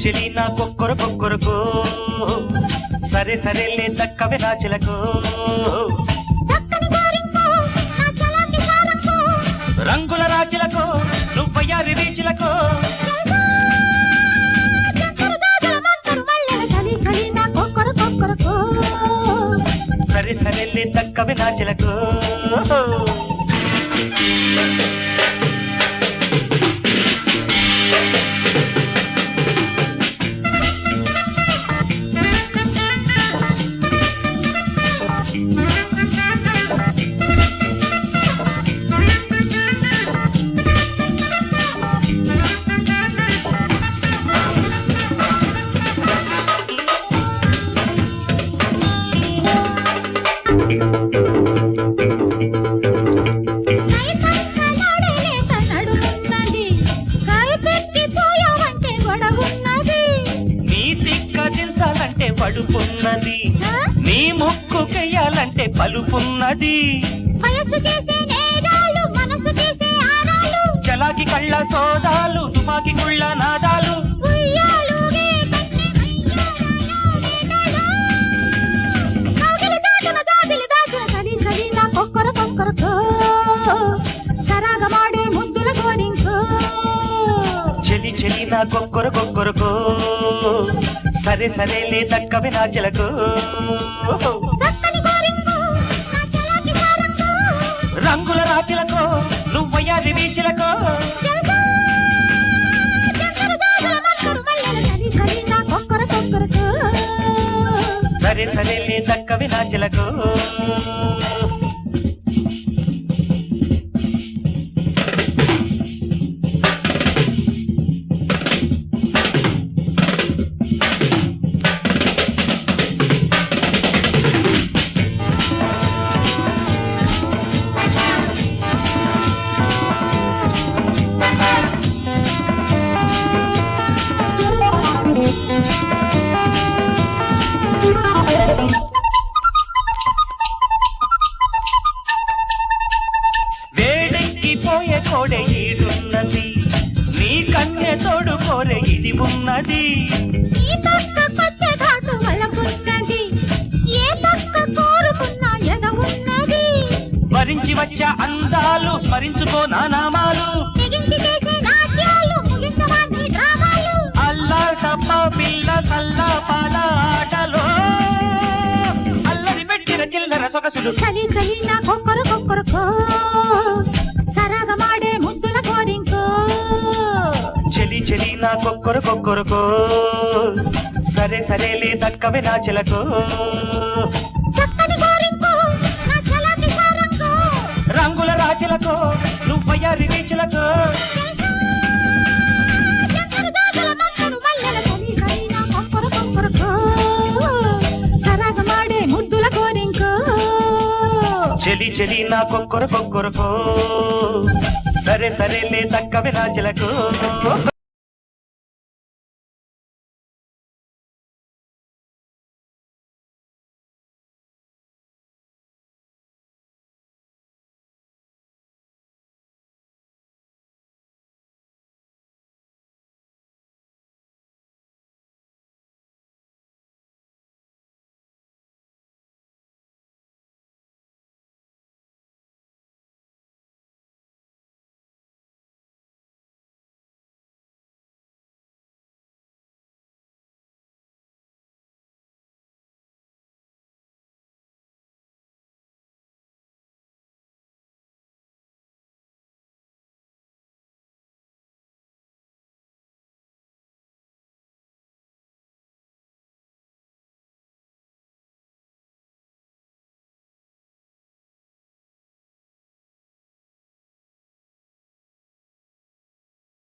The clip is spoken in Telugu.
చెలి నా కొక్కరు కొక్కరుకో సరే సరేలే దక్కవే నా చిలకు రంగుల రాచిలకు నువ్వయ్యారి రీచిలకు సరే సరేలే దక్కవే నా చిలకు పడుపున్నది నీ ముక్కు చెయ్యాలంటే పలుపున్నది చలాకి కళ్ళ సోదాలు తుమాకి కుళ్ళ నాదాలు చెలి చెలి నా కొక్కరు కొక్కరుకో సరే సరేలే దక్కవే నా చిలకు రంగుల రాచిలకు నువ్వయ్యారి రీచిలకు సరే సరేలే దక్కవే నా చిలకు వేడెక్కిపోయే కోడె ఈడున్నది నీ కన్నె తోడు కోరె ఇది ఉన్నది భరించి వచ్చే అందాలు స్మరించుకో నా నామాలు అల్లా టప్ప పిల్ల సల్లా పాల ఆటలో అల్లరి పెట్టిన చిల్లర సొగసులు చలి చలి నా కొక్కరు కొక్కరుకో సరగ మాడే ముద్దుల కోరింకో చెలి చెలి నా కొక్కరు కొక్కరుకో సరే సరేలే దక్కవే నా చిలకు రంగుల రాచిలకు నువ్వయ్యారి రీచిలకు చెలి చెలి నా కొక్కరు కొక్కరుకో సరే సరేలే దక్కవే నా చిలకు